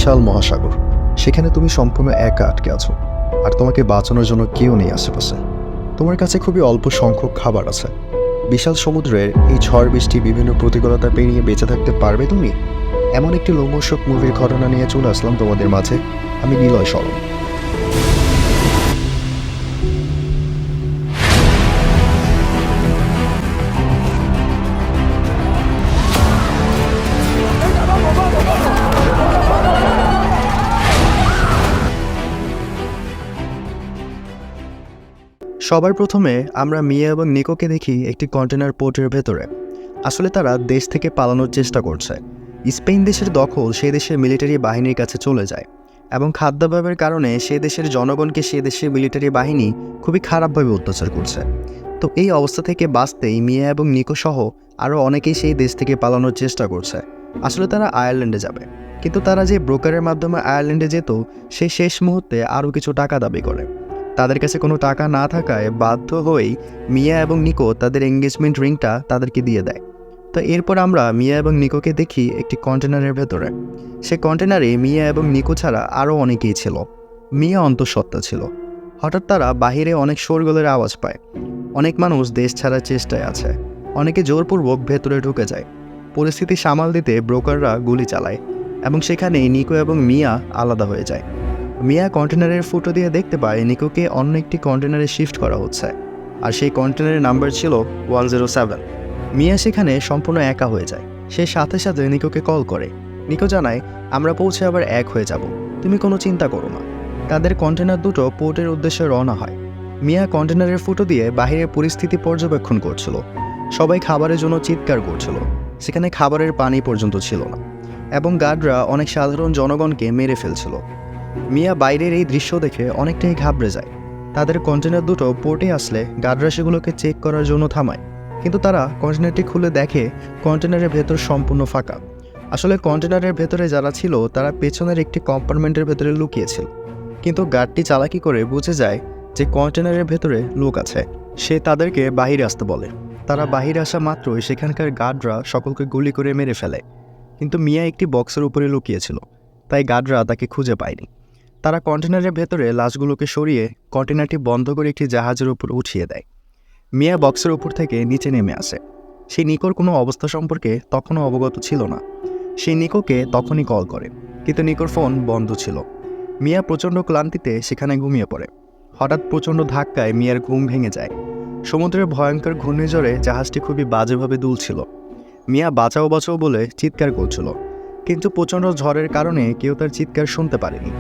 বিশাল মহাসাগর। সেখানে তুমি সম্পূর্ণ একা আটকে আছো, আর তোমাকে বাঁচানোর জন্য কেউ নেই আশেপাশে। তোমার কাছে খুবই অল্প সংখ্যক খাবার আছে। বিশাল সমুদ্রের এই ঝড় বৃষ্টি বিভিন্ন প্রতিকূলতা পেরিয়ে বেঁচে থাকতে পারবে তুমি? এমন একটি লোমহর্ষক মুভির ঘটনা নিয়ে চলে আসলাম তোমাদের মাঝে। আমি নিলয় শরণ। সবার প্রথমে আমরা মিয়া এবং নিকোকে দেখি একটি কন্টেনার পোর্টের ভেতরে। আসলে তারা দেশ থেকে পালানোর চেষ্টা করছে। স্পেন দেশের দখল সে দেশের মিলিটারি বাহিনীর কাছে চলে যায়, এবং খাদ্যাভাবের কারণে সে দেশের জনগণকে সে দেশের মিলিটারি বাহিনী খুবই খারাপভাবে অত্যাচার করছে। তো এই অবস্থা থেকে বাঁচতেই মিয়া এবং নিকো সহ আরও অনেকেই সেই দেশ থেকে পালানোর চেষ্টা করছে। আসলে তারা আয়ারল্যান্ডে যাবে, কিন্তু তারা যে ব্রোকারের মাধ্যমে আয়ারল্যান্ডে যেত, সেই শেষ মুহূর্তে আরও কিছু টাকা দাবি করে। তাদের কাছে কোনো টাকা না থাকায় বাধ্য হয়েই মিয়া এবং নিকো তাদের এঙ্গেজমেন্ট রিংটা তাদেরকে দিয়ে দেয়। তো এরপর আমরা মিয়া এবং নিকোকে দেখি একটি কন্টেনারের ভেতরে। সে কন্টেনারে মিয়া এবং নিকো ছাড়া আরও অনেকেই ছিল। মিয়া অন্তঃসত্ত্বা ছিল। হঠাৎ তারা বাহিরে অনেক শোরগোলের আওয়াজ পায়। অনেক মানুষ দেশ ছাড়ার চেষ্টায় আছে। অনেকে জোরপূর্বক ভেতরে ঢুকে যায়। পরিস্থিতি সামাল দিতে ব্রোকাররা গুলি চালায়, এবং সেখানেই নিকো এবং মিয়া আলাদা হয়ে যায়। মিয়া কন্টেনারের ফুটো দিয়ে দেখতে পায় নিকোকে অন্য একটি কন্টেনারে শিফট করা হচ্ছে, আর সেই কন্টেনারের নাম্বার ছিল 107। মিয়া সেখানে সম্পূর্ণ একা হয়ে যায়। সে সাথে সাথে নিকোকে কল করে। নিকো জানায়, আমরা পৌঁছে আবার এক হয়ে যাব, তুমি কোনো চিন্তা করো না। তাদের কন্টেনার দুটো পোর্টের উদ্দেশ্যে রওনা হয়। মিয়া কন্টেনারের ফুটো দিয়ে বাহিরের পরিস্থিতি পর্যবেক্ষণ করছিল। সবাই খাবারের জন্য চিৎকার করছিল। সেখানে খাবারের পানি পর্যন্ত ছিল না, এবং গার্ডরা অনেক সাধারণ জনগণকে মেরে ফেলছিল। মিয়া বাইরের এই দৃশ্য দেখে অনেকটাই ঘাবড়ে যায়। তাদের কন্টেনার দুটো পোর্টে আসলে গার্ডরা সেগুলোকে চেক করার জন্য থামায়, কিন্তু তারা কন্টেনারটি খুলে দেখে কন্টেনারের ভেতর সম্পূর্ণ ফাঁকা। আসলে কন্টেনারের ভেতরে যারা ছিল তারা পেছনের একটি কম্পার্টমেন্টের ভেতরে লুকিয়েছিল, কিন্তু গার্ডটি চালাকি করে বুঝে যায় যে কন্টেনারের ভেতরে লোক আছে। সে তাদেরকে বাহিরে আসতে বলে। তারা বাহিরে আসা মাত্রই সেখানকার গার্ডরা সকলকে গুলি করে মেরে ফেলে, কিন্তু মিয়া একটি বক্সের উপরে লুকিয়েছিল, তাই গার্ডরা তাকে খুঁজে পায়নি। তারা কন্টেনারের ভেতরে লাশগুলোকে সরিয়ে কন্টেনারটি বন্ধ করে একটি জাহাজের উপর উঠিয়ে দেয়। মিয়া বক্সের উপর থেকে নিচে নেমে আসে। সে নিকোর কোনো অবস্থা সম্পর্কে তখনও অবগত ছিল না। সে নিকোকে তখনই কল করে, কিন্তু নিকোর ফোন বন্ধ ছিল। মিয়া প্রচণ্ড ক্লান্তিতে সেখানে ঘুমিয়ে পড়ে। হঠাৎ প্রচণ্ড ধাক্কায় মিয়ার ঘুম ভেঙে যায়। সমুদ্রের ভয়ঙ্কর ঘূর্ণিঝড়ে জাহাজটি খুবই বাজেভাবে দুলছিল। মিয়া বাঁচাও বাঁচাও বলে চিৎকার করছিল, কিন্তু প্রচণ্ড ঝড়ের কারণে কেউ তার চিৎকার শুনতে পারেনি।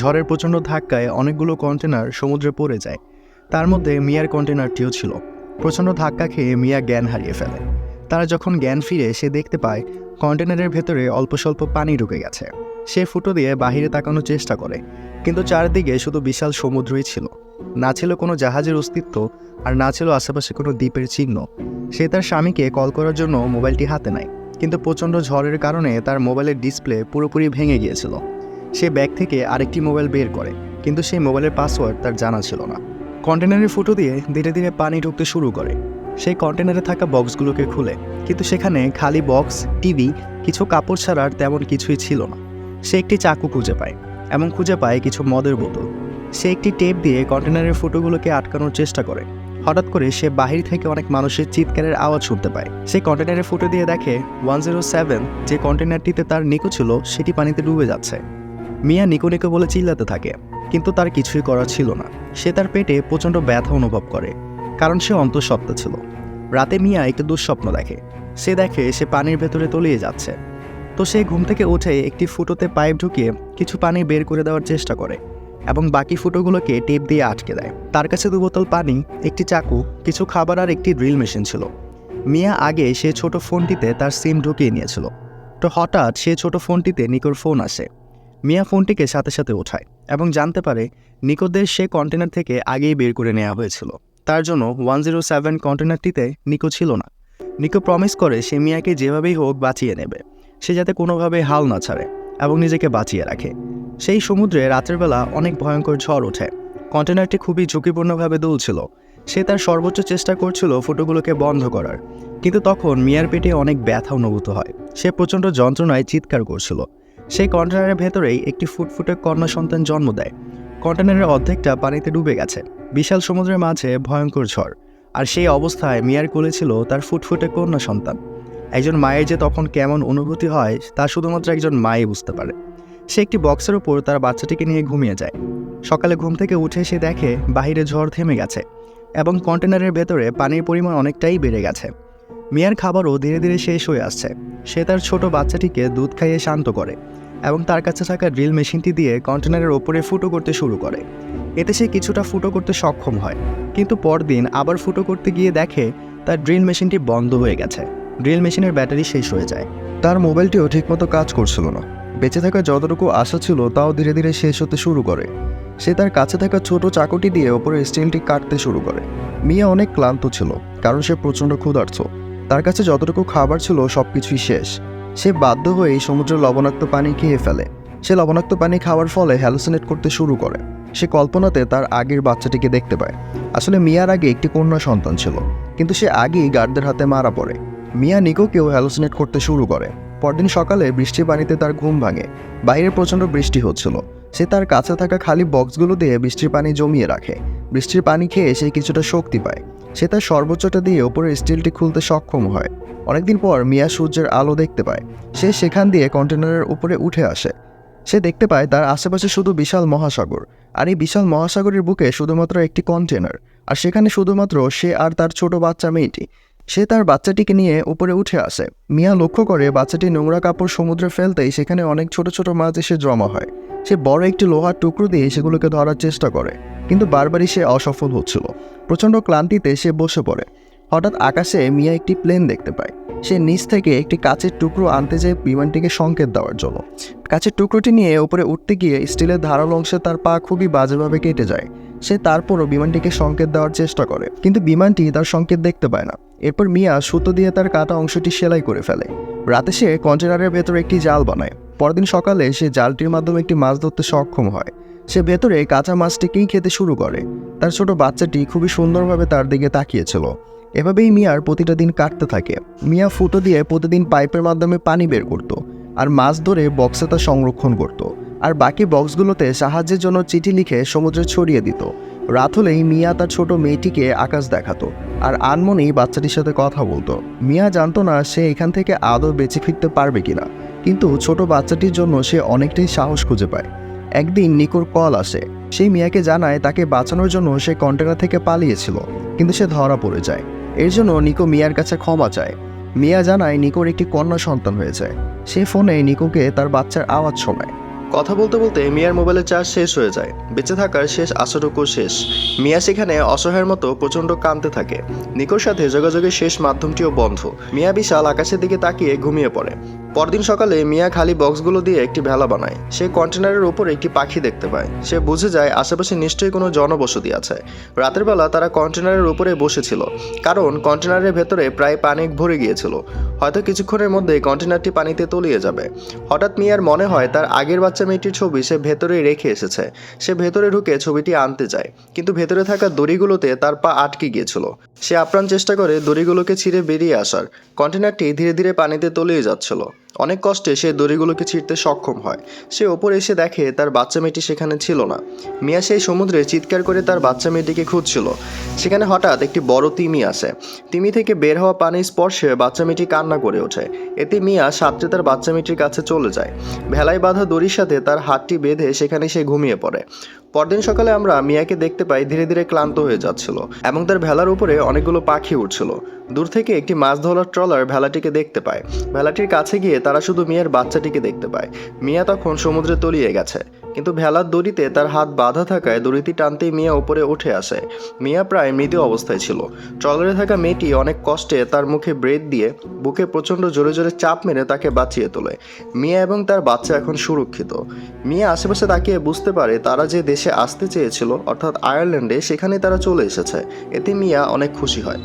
ঝড়ের প্রচণ্ড ধাক্কায় অনেকগুলো কন্টেনার সমুদ্রে পড়ে যায়। তার মধ্যে মিয়ার কন্টেনারটিও ছিল। প্রচণ্ড ধাক্কা খেয়ে মিয়া জ্ঞান হারিয়ে ফেলে। তারা যখন জ্ঞান ফিরে সে দেখতে পায় কন্টেনারের ভেতরে অল্প স্বল্প পানি ঢুকে গেছে। সে ফুটো দিয়ে বাহিরে তাকানোর চেষ্টা করে, কিন্তু চারদিকে শুধু বিশাল সমুদ্রই ছিল। না ছিল কোনো জাহাজের অস্তিত্ব, আর না ছিল আশেপাশে কোনো দ্বীপের চিহ্ন। সে তার স্বামীকে কল করার জন্য মোবাইলটি হাতে নেয়, কিন্তু প্রচণ্ড ঝড়ের কারণে তার মোবাইলের ডিসপ্লে পুরোপুরি ভেঙে গিয়েছিল। সে ব্যাগ থেকে আরেকটি মোবাইল বের করে, কিন্তু সেই মোবাইলের পাসওয়ার্ড তার জানা ছিল না। কন্টেনারের ফুটো দিয়ে ধীরে ধীরে পানি ঢুকতে শুরু করে। সেই কন্টেনারে থাকা বক্সগুলোকে খুলে, কিন্তু সেখানে খালি বক্স, টিভি, কিছু কাপড় ছাড়া আর তেমন কিছুই ছিল না। সে একটি চাকু খুঁজে পায়, এবং খুঁজে পায় কিছু মদের বোতল। সে একটি টেপ দিয়ে কন্টেনারের ফুটোগুলোকে আটকানোর চেষ্টা করে। হঠাৎ করে সে বাহির থেকে অনেক মানুষের চিৎকারের আওয়াজ শুনতে পায়। সে কন্টেনারের ফুটো দিয়ে দেখে 107 যে কন্টেনারটিতে তার নিকো ছিল সেটি পানিতে ডুবে যাচ্ছে। মিয়া নিকো নিকো বলে চিল্লাতে থাকে, কিন্তু তার কিছুই করার ছিল না। সে তার পেটে প্রচণ্ড ব্যথা অনুভব করে, কারণ সে অন্তঃসত্ত্বা ছিল। রাতে মিয়া একটি দুঃস্বপ্ন দেখে। সে দেখে সে পানির ভেতরে তলিয়ে যাচ্ছে। তো সে ঘুম থেকে উঠে একটি ফুটোতে পাইপ ঢুকিয়ে কিছু পানি বের করে দেওয়ার চেষ্টা করে, এবং বাকি ফুটোগুলোকে টেপ দিয়ে আটকে দেয়। তার কাছে 2 বোতল পানি, একটি চাকু, কিছু খাবার আর একটি ড্রিল মেশিন ছিল। মিয়া আগে সে ছোট ফোনটিতে তার সিম ঢুকিয়ে নিয়েছিল। তো হঠাৎ সে ছোট ফোনটিতে নিকোর ফোন আসে। মিয়া ফোনটিকে সাথে সাথে ওঠায়, এবং জানতে পারে নিকোদের সে কন্টেনার থেকে আগেই বের করে নেওয়া হয়েছিল। তার জন্য 107 কন্টেনারটিতে নিকো ছিল না। নিকো প্রমিস করে সে মিয়াকে যেভাবেই হোক বাঁচিয়ে নেবে, সে যাতে কোনোভাবে হাল না ছাড়ে এবং নিজেকে বাঁচিয়ে রাখে। সেই সমুদ্রে রাতের বেলা অনেক ভয়ঙ্কর ঝড় ওঠে। কন্টেনারটি খুবই ঝুঁকিপূর্ণভাবে দুলছিল। সে তার সর্বোচ্চ চেষ্টা করছিল ফুটোগুলোকে বন্ধ করার, কিন্তু তখন মিয়ার পেটে অনেক ব্যথা অনুভূত হয়। সে প্রচণ্ড যন্ত্রণায় চিৎকার করছিল। সেই কন্টেনারের ভেতরেই একটি ফুটফুটে কন্যা সন্তান জন্ম দেয়। কন্টেনারের অর্ধেকটা পানিতে ডুবে গেছে। বিশাল সমুদ্রের মাঝে ভয়ঙ্কর ঝড়, আর সেই অবস্থায় মিয়ার কোলে ছিল তার ফুটফুটে কন্যা সন্তান। একজন মায়ের যে তখন কেমন অনুভূতি হয় তা শুধুমাত্র একজন মাই বুঝতে পারে। সে একটি বক্সের উপর তার বাচ্চাটিকে নিয়ে ঘুমিয়ে যায়। সকালে ঘুম থেকে উঠে সে দেখে বাহিরে ঝড় থেমে গেছে এবং কন্টেনারের ভেতরে পানির পরিমাণ অনেকটাই বেড়ে গেছে। মিয়ার খাবারও ধীরে ধীরে শেষ হয়ে আসছে। সে তার ছোট বাচ্চাটিকে দুধ খাইয়ে শান্ত করে এবং তার কাছে থাকা ড্রিল মেশিনটি দিয়ে কন্টেনারের ওপরে ফুটো করতে শুরু করে। এতে সে কিছুটা ফুটো করতে সক্ষম হয়, কিন্তু পরদিন আবার ফুটো করতে গিয়ে দেখে তার ড্রিল মেশিনটি বন্ধ হয়ে গেছে। ড্রিল মেশিনের ব্যাটারি শেষ হয়ে যায়। তার মোবাইলটিও ঠিকমতো কাজ করছিল না। বেঁচে থাকা যতটুকু আশা ছিল তাও ধীরে ধীরে শেষ হতে শুরু করে। সে তার কাছে থাকা ছোট চাকুটি দিয়ে ওপরে স্টিলটি কাটতে শুরু করে। মিয়া অনেক ক্লান্ত ছিল, কারণ সে প্রচণ্ড ক্ষুধার্ত। তার কাছে যতটুকু খাবার ছিল সবকিছুই শেষ। সে বাধ্য হয়ে সমুদ্রের লবণাক্ত পানি খেয়ে ফেলে। সে লবণাক্ত পানি খাওয়ার ফলে হ্যালুসিনেট করতে শুরু করে। সে কল্পনাতে তার আগের বাচ্চাটিকে দেখতে পায়। আসলে মিয়ার আগে একটি কন্যা সন্তান ছিল, কিন্তু সে আগেই গার্ডদের হাতে মারা পড়ে। মিয়া নিকোকেও হ্যালুসিনেট করতে শুরু করে। পরদিন সকালে বৃষ্টির পানিতে তার ঘুম ভাঙে। বাইরে প্রচণ্ড বৃষ্টি হচ্ছিল। সে তার কাছে থাকা খালি বক্সগুলো দিয়ে বৃষ্টির পানি জমিয়ে রাখে। বৃষ্টির পানি খেয়ে সে কিছুটা শক্তি পায়। সে তার সর্বোচ্চটা দিয়ে ওপরের স্টিলটি খুলতে সক্ষম হয়। অনেকদিন পর মিয়া সূর্যের আলো দেখতে পায়। সে সেখান দিয়ে কন্টেনারের উপরে উঠে আসে। সে দেখতে পায় তার আশেপাশে শুধু বিশাল মহাসাগর, আর এই বিশাল মহাসাগরের বুকে শুধুমাত্র একটি কন্টেনার, আর সেখানে শুধুমাত্র সে আর তার ছোট বাচ্চা মেয়েটি। সে তার বাচ্চাটিকে নিয়ে উপরে উঠে আসে। মিয়া লক্ষ্য করে বাচ্চাটি নোংরা কাপড় সমুদ্রে ফেলতেই সেখানে অনেক ছোট ছোট মাছ এসে জমা হয়। সে বড় একটি লোহার টুকরো দিয়ে সেগুলোকে ধরার চেষ্টা করে, কিন্তু বারবারই সে অসফল হচ্ছিল। প্রচণ্ড ক্লান্তিতে সে বসে পড়ে। হঠাৎ আকাশে মিয়া একটি প্লেন দেখতে পায়। সে নিচ থেকে একটি কাচের টুকরো আনতে যায় বিমানটিকে সংকেত দেওয়ার জন্য। কাচের টুকরোটি নিয়ে উপরে উঠতে গিয়ে স্টিলের ধারালো অংশে তার পা খুবই বাজেভাবে কেটে যায়। সে তারপরও বিমানটিকে সংকেত দেওয়ার চেষ্টা করে, কিন্তু বিমানটি তার সংকেত দেখতে পায় না। এরপর মিয়া সুতো দিয়ে তার কাটা অংশটি সেলাই করে ফেলে। রাতে সে কন্টেনারের ভেতরে একটি জাল বানায়। পরদিন সকালে সে জালটির মাধ্যমে একটি মাছ ধরতে সক্ষম হয়। সে ভেতরে কাঁচা মাছটিকেই খেতে শুরু করে। তার ছোট বাচ্চাটি খুবই সুন্দরভাবে তার দিকে তাকিয়েছিল। এভাবেই মিয়ার প্রতিটা দিন কাটতে থাকে। মিয়া ফুটো দিয়ে প্রতিদিন পাইপের মাধ্যমে পানি বের করত, আর মাছ ধরে বক্সে তা সংরক্ষণ করত, আর বাকি বক্সগুলোতে সাহায্যের জন্য চিঠি লিখে সমুদ্রে ছড়িয়ে দিত। রাত হলেই মিয়া তার ছোট মেয়েটিকে আকাশ দেখাতো, আর আনমনেই বাচ্চাটির সাথে কথা বলতো। মিয়া জানতো না সে এখান থেকে আদৌ বেঁচে ফিরতে পারবে কিনা, কিন্তু ছোট বাচ্চাটির জন্য সে অনেকটাই সাহস খুঁজে পায়। একদিন নিকোর কল আসে। সেই মিয়াকে জানায় তাকে বাঁচানোর জন্য সে কন্টেনার থেকে পালিয়েছিল, কিন্তু সে ধরা পড়ে যায়। এর জন্য নিকো মিয়ার কাছে ক্ষমা চায়। মিয়া জানায় নিকোর একটি কন্যা সন্তান হয়েছে। সে ফোনে নিকোকে তার বাচ্চার আওয়াজ শোনায়। কথা বলতে বলতে মিয়ার মোবাইলের চার্জ শেষ হয়ে যায়। বেঁচে থাকার শেষ আশাটুকু শেষ। মিয়া সেখানে অসহায়ের মতো প্রচণ্ড কাঁদতে থাকে। নিকোর সাথে যোগাযোগের শেষ মাধ্যমটিও বন্ধ। মিয়া বিশাল আকাশের দিকে তাকিয়ে ঘুমিয়ে পড়ে। পরদিন সকালে মিয়া খালি বক্সগুলো দিয়ে একটি ভেলা বানায়। সে কন্টেনারের উপর একটি পাখি দেখতে পায়। সে বুঝে যায় আশেপাশে নিশ্চয়ই কোনো জনবসতি আছে। রাতের বেলা তারা কন্টেনারের উপরে বসেছিল, কারণ কন্টেনারের ভেতরে প্রায় পানি ভরে গিয়েছিল। হয়তো কিছুক্ষণের মধ্যে কন্টেনারটি পানিতে তলিয়ে যাবে। হঠাৎ মিয়ার মনে হয় তার আগের বাচ্চা মেয়েটির ছবি সে ভেতরে রেখে এসেছে। সে ভেতরে ঢুকে ছবিটি আনতে যায়, কিন্তু ভেতরে থাকা দড়িগুলোতে তার পা আটকে গিয়েছিল। সে আপ্রাণ চেষ্টা করে দড়িগুলোকে ছিঁড়ে বেরিয়ে আসার। কন্টেনারটি ধীরে ধীরে পানিতে তলিয়ে যাচ্ছিল। অনেক কষ্টে সে দড়িগুলোকে ছিঁড়তে সক্ষম হয়। সে ওপরে এসে দেখে তার বাচ্চা মেয়েটি সেখানে ছিল না। মিয়া সেই সমুদ্রে চিৎকার করে তার বাচ্চা মেয়েটিকে খুঁজছিল। সেখানে হঠাৎ একটি বড় তিমি আসে। তিমি থেকে বের হওয়া পানির স্পর্শে বাচ্চা মেয়েটি কান্না করে ওঠে। এতে মিয়া সাঁতরে তার বাচ্চা মেয়েটির কাছে চলে যায়। ভেলায় বাঁধা দড়ির সাথে তার হাতটি বেঁধে সেখানে সে ঘুমিয়ে পড়ে। পরদিন সকালে আমরা মিয়াকে দেখতে পাই ধীরে ধীরে ক্লান্ত হয়ে যাচ্ছিল, এবং তার ভেলার উপরে অনেকগুলো পাখি উঠছিল। দূর থেকে একটি মাছ ধরার ট্রলার ভেলাটিকে দেখতে পায়। ভেলাটির কাছে গিয়ে তারা শুধু মিয়ার বাচ্চাটিকে দেখতে পায়। মিয়া তখন সমুদ্রে তলিয়ে গেছে, কিন্তু ভেলার দড়িতে তার হাত বাঁধা থাকায় দড়িটি টানতেই মিয়া উপরে উঠে আসে। মিয়া প্রায় মৃত অবস্থায় ছিল। ট্রলারে থাকা মেয়েটি অনেক কষ্টে তার মুখে ব্রেড দিয়ে বুকে প্রচণ্ড জোরে জোরে চাপ মেরে তাকে বাঁচিয়ে তোলে। মিয়া এবং তার বাচ্চা এখন সুরক্ষিত। মিয়া আশেপাশে তাকিয়ে বুঝতে পারে তারা যে দেশে আসতে চেয়েছিল, অর্থাৎ আয়ারল্যান্ডে, সেখানে তারা চলে এসেছে। এতে মিয়া অনেক খুশি হয়।